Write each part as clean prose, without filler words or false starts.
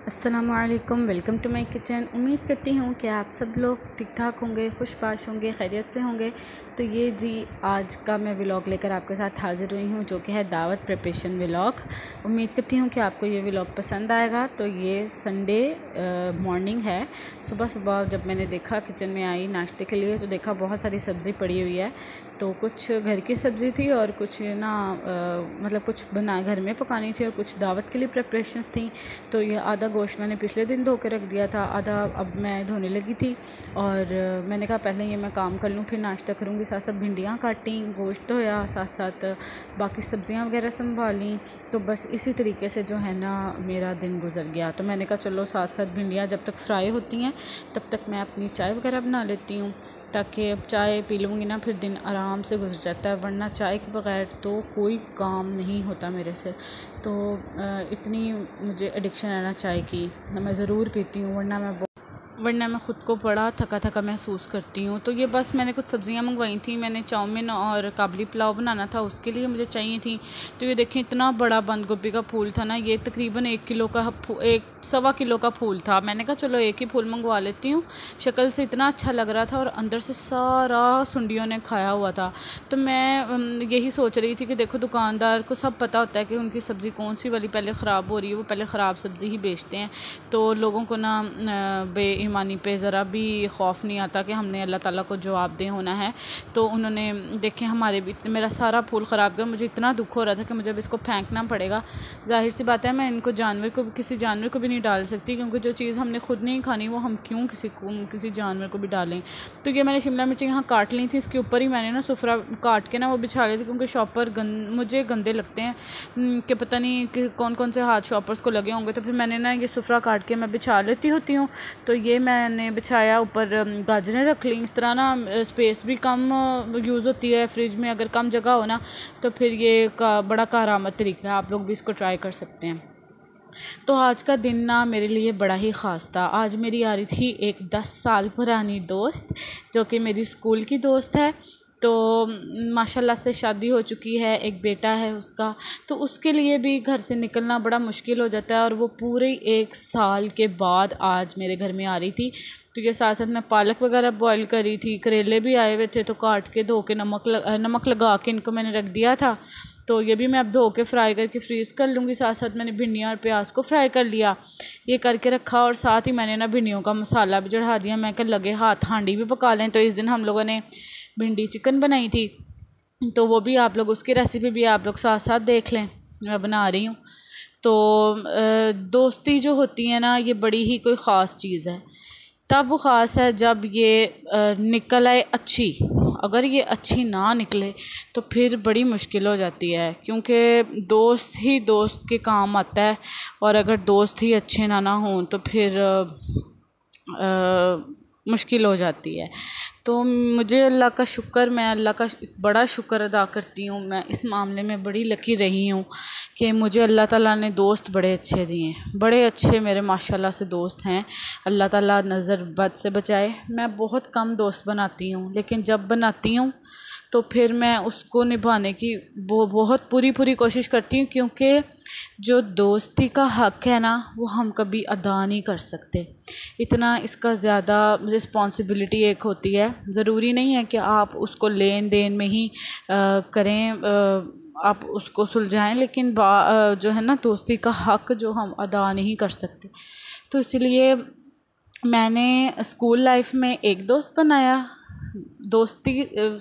अस्सलामुअलैकुम, welcome to my kitchen. उम्मीद करती हूँ कि आप सब लोग ठीक ठाक होंगे, खुशबाश होंगे, खैरियत से होंगे। तो ये जी आज का मैं व्लॉग लेकर आपके साथ हाज़िर हुई हूँ, जो कि है दावत प्रिपरेशन व्लॉग। उम्मीद करती हूँ कि आपको ये व्लॉग पसंद आएगा। तो ये संडे मॉर्निंग है। सुबह सुबह जब मैंने देखा, किचन में आई नाश्ते के लिए, तो देखा बहुत सारी सब्ज़ी पड़ी हुई है। तो कुछ घर की सब्ज़ी थी और कुछ ना मतलब कुछ बना घर में पकानी थी और कुछ दावत के लिए प्रिपरेशंस थी। तो ये आधा गोश्त मैंने पिछले दिन धो के रख दिया था, आधा अब मैं धोने लगी थी। और मैंने कहा पहले ये मैं काम कर लूँ, फिर नाश्ता करूँगी। साथ साथ भिंडियाँ काटी, गोश्त धोया, साथ साथ बाकी सब्ज़ियाँ वगैरह संभाली। तो बस इसी तरीके से जो है ना मेरा दिन गुजर गया। तो मैंने कहा चलो साथ साथ भिंडियाँ जब तक फ्राई होती हैं तब तक मैं अपनी चाय वगैरह बना लेती हूँ, ताकि अब चाय पी लूँगी ना फिर दिन आराम से गुजर जाता है। वरना चाय के बगैर तो कोई काम नहीं होता मेरे से। तो इतनी मुझे एडिक्शन है ना चाय की, मैं ज़रूर पीती हूँ, वरना मैं ख़ुद को बड़ा थका थका महसूस करती हूँ। तो ये बस मैंने कुछ सब्ज़ियाँ मंगवाई थी। मैंने चाउमीन और काबली पुलाव बनाना था, उसके लिए मुझे चाहिए थी। तो ये देखें इतना बड़ा बंद गोभी का फूल था ना, ये तकरीबन 1 किलो का फूल था। मैंने कहा चलो एक ही फूल मंगवा लेती हूँ। शक्ल से इतना अच्छा लग रहा था और अंदर से सारा सुंडियों ने खाया हुआ था। तो मैं यही सोच रही थी कि देखो दुकानदार को सब पता होता है कि उनकी सब्ज़ी कौन सी वाली पहले ख़राब हो रही है, वो पहले ख़राब सब्ज़ी ही बेचते हैं। तो लोगों को ना बेईमानी पे ज़रा भी खौफ नहीं आता कि हमने अल्लाह ताला को जवाबदेह होना है। तो उन्होंने देखें हमारे भी मेरा सारा फूल ख़राब गया। मुझे इतना दुख हो रहा था कि मुझे अब इसको फेंकना पड़ेगा। ज़ाहिर सी बात है मैं इनको किसी जानवर को भी नहीं डाल सकती, क्योंकि जो चीज़ हमने खुद नहीं खानी वो हम क्यों किसी जानवर को भी डालें। तो ये मैंने शिमला मिर्ची यहाँ काट ली थी, इसके ऊपर ही मैंने ना सुफरा काट के ना वो बिछा ली थी, क्योंकि शॉपर मुझे गंदे लगते हैं कि पता नहीं कि कौन कौन से हाथ शॉपर्स को लगे होंगे। तो फिर मैंने ना ये सुफरा काट के मैं बिछा लेती होती हूँ। तो ये मैंने बिछाया, ऊपर गाजरें रख ली। इस तरह ना स्पेस भी कम यूज़ होती है फ्रिज में, अगर कम जगह हो ना। तो फिर ये बड़ा कारआमद तरीका है, आप लोग भी इसको ट्राई कर सकते हैं। तो आज का दिन ना मेरे लिए बड़ा ही ख़ास था। आज मेरी आ रही थी एक 10 साल पुरानी दोस्त, जो कि मेरी स्कूल की दोस्त है। तो माशाल्लाह से शादी हो चुकी है, एक बेटा है उसका। तो उसके लिए भी घर से निकलना बड़ा मुश्किल हो जाता है, और वो पूरे 1 साल के बाद आज मेरे घर में आ रही थी। तो ये साथ साथ मैं पालक वगैरह बॉईल करी थी, करेले भी आए हुए थे, तो काट के धो के नमक लगा के इनको मैंने रख दिया था। तो ये भी मैं अब धो के फ्राई करके फ्रीज़ कर लूँगी। साथ साथ मैंने भिंडियाँ और प्याज को फ्राई कर लिया, ये करके रखा। और साथ ही मैंने ना भिंडियों का मसाला भी चढ़ा दिया। मैं कल लगे हाथ हांडी भी पका लें। तो इस दिन हम लोगों ने भिंडी चिकन बनाई थी, तो वो भी आप लोग, उसकी रेसिपी भी आप लोग साथ साथ देख लें, मैं बना रही हूँ। तो दोस्ती जो होती है ना, ये बड़ी ही कोई ख़ास चीज़ है। तब वो ख़ास है जब ये निकल आए अच्छी। अगर ये अच्छी ना निकले तो फिर बड़ी मुश्किल हो जाती है, क्योंकि दोस्त ही दोस्त के काम आता है। और अगर दोस्त ही अच्छे ना हों तो फिर मुश्किल हो जाती है। तो मुझे अल्लाह का शुक्र, मैं अल्लाह का बड़ा शुक्र अदा करती हूँ। मैं इस मामले में बड़ी लकी रही हूँ कि मुझे अल्लाह ताला ने दोस्त बड़े अच्छे दिए हैं। बड़े अच्छे मेरे माशाल्लाह से दोस्त हैं। अल्लाह ताला नज़र बद से बचाए। मैं बहुत कम दोस्त बनाती हूँ, लेकिन जब बनाती हूँ तो फिर मैं उसको निभाने की बहुत पूरी कोशिश करती हूँ, क्योंकि जो दोस्ती का हक़ है ना वो हम कभी अदा नहीं कर सकते। इतना इसका ज़्यादा रिस्पॉन्सिबिलिटी एक होती है। ज़रूरी नहीं है कि आप उसको लेन देन में ही करें, आप उसको सुलझाएं, लेकिन जो है ना दोस्ती का हक़ जो हम अदा नहीं कर सकते। तो इसलिए मैंने स्कूल लाइफ में एक दोस्त बनाया। दोस्ती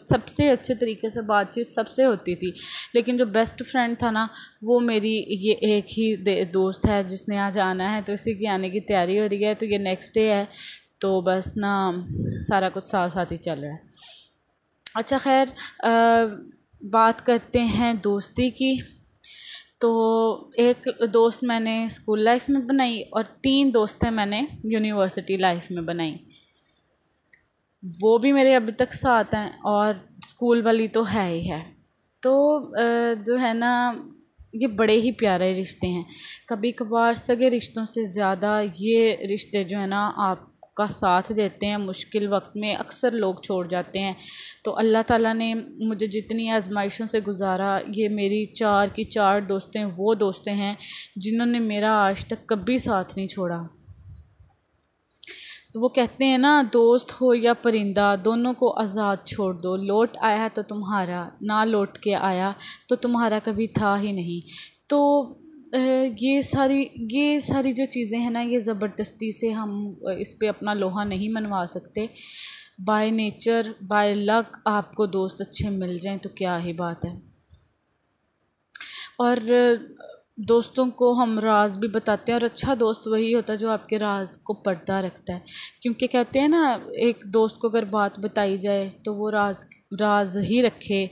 सबसे अच्छे तरीके से बातचीत सबसे होती थी, लेकिन जो बेस्ट फ्रेंड था ना वो मेरी ये एक ही दोस्त है जिसने आज आना है। तो इसी की आने की तैयारी हो रही है। तो ये नेक्स्ट डे है, तो बस ना सारा कुछ साथ साथ ही चल रहा है। अच्छा खैर, बात करते हैं दोस्ती की। तो एक दोस्त मैंने स्कूल लाइफ में बनाई और 3 दोस्तें मैंने यूनिवर्सिटी लाइफ में बनाई। वो भी मेरे अभी तक साथ हैं, और स्कूल वाली तो है ही है। तो जो है ना ये बड़े ही प्यारे रिश्ते हैं। कभी कभार सगे रिश्तों से ज़्यादा ये रिश्ते जो है ना आपका साथ देते हैं मुश्किल वक्त में। अक्सर लोग छोड़ जाते हैं, तो अल्लाह ताला ने मुझे जितनी आजमाइशों से गुजारा, ये मेरी 4 की 4 दोस्तें वो दोस्तें हैं जिन्होंने मेरा आज तक कभी साथ नहीं छोड़ा। तो वो कहते हैं ना, दोस्त हो या परिंदा दोनों को आज़ाद छोड़ दो, लौट आया तो तुम्हारा, ना लौट के आया तो तुम्हारा कभी था ही नहीं। तो ये सारी जो चीज़ें हैं ना, ये ज़बरदस्ती से हम इस पे अपना लोहा नहीं मनवा सकते। बाय नेचर बाय लक आपको दोस्त अच्छे मिल जाएं तो क्या ही बात है। और दोस्तों को हम राज भी बताते हैं, और अच्छा दोस्त वही होता है जो आपके राज को पर्दा रखता है। क्योंकि कहते हैं ना, एक दोस्त को अगर बात बताई जाए तो वो राज ही रखे,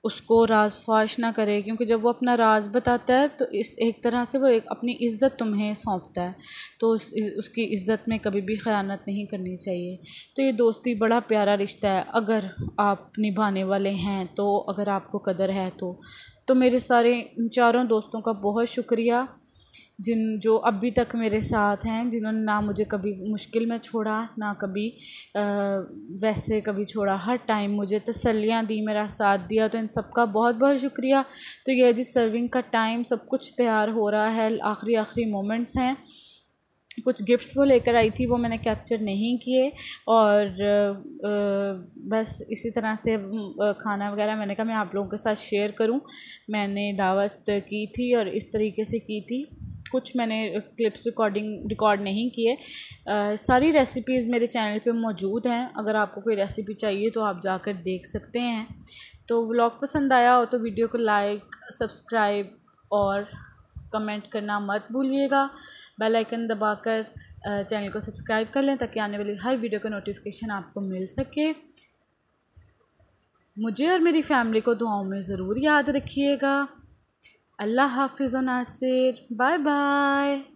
उसको राज फाश ना करे। क्योंकि जब वो अपना राज बताता है तो इस एक तरह से वो एक अपनी इज़्ज़त तुम्हें सौंपता है, तो उसकी इज़्ज़त में कभी भी ख़यानत नहीं करनी चाहिए। तो ये दोस्ती बड़ा प्यारा रिश्ता है, अगर आप निभाने वाले हैं तो, अगर आपको कदर है तो मेरे सारे 4 दोस्तों का बहुत शुक्रिया जो अभी तक मेरे साथ हैं, जिन्होंने ना मुझे कभी मुश्किल में छोड़ा, ना कभी वैसे कभी छोड़ा, हर टाइम मुझे तसल्लियाँ दी, मेरा साथ दिया। तो इन सब का बहुत बहुत शुक्रिया। तो ये जी सर्विंग का टाइम, सब कुछ तैयार हो रहा है, आखिरी मोमेंट्स हैं। कुछ गिफ्ट्स वो लेकर आई थी, वो मैंने कैप्चर नहीं किए, और बस इसी तरह से खाना वगैरह मैंने कहा मैं आप लोगों के साथ शेयर करूं। मैंने दावत की थी और इस तरीके से की थी। कुछ मैंने क्लिप्स रिकॉर्ड नहीं किए। सारी रेसिपीज़ मेरे चैनल पे मौजूद हैं, अगर आपको कोई रेसिपी चाहिए तो आप जाकर देख सकते हैं। तो व्लॉग पसंद आया हो तो वीडियो को लाइक, सब्सक्राइब और कमेंट करना मत भूलिएगा। बेल आइकन दबाकर चैनल को सब्सक्राइब कर लें ताकि आने वाली हर वीडियो का नोटिफिकेशन आपको मिल सके। मुझे और मेरी फैमिली को दुआओं में ज़रूर याद रखिएगा। अल्लाह हाफिज़ व नासिर। Bye bye.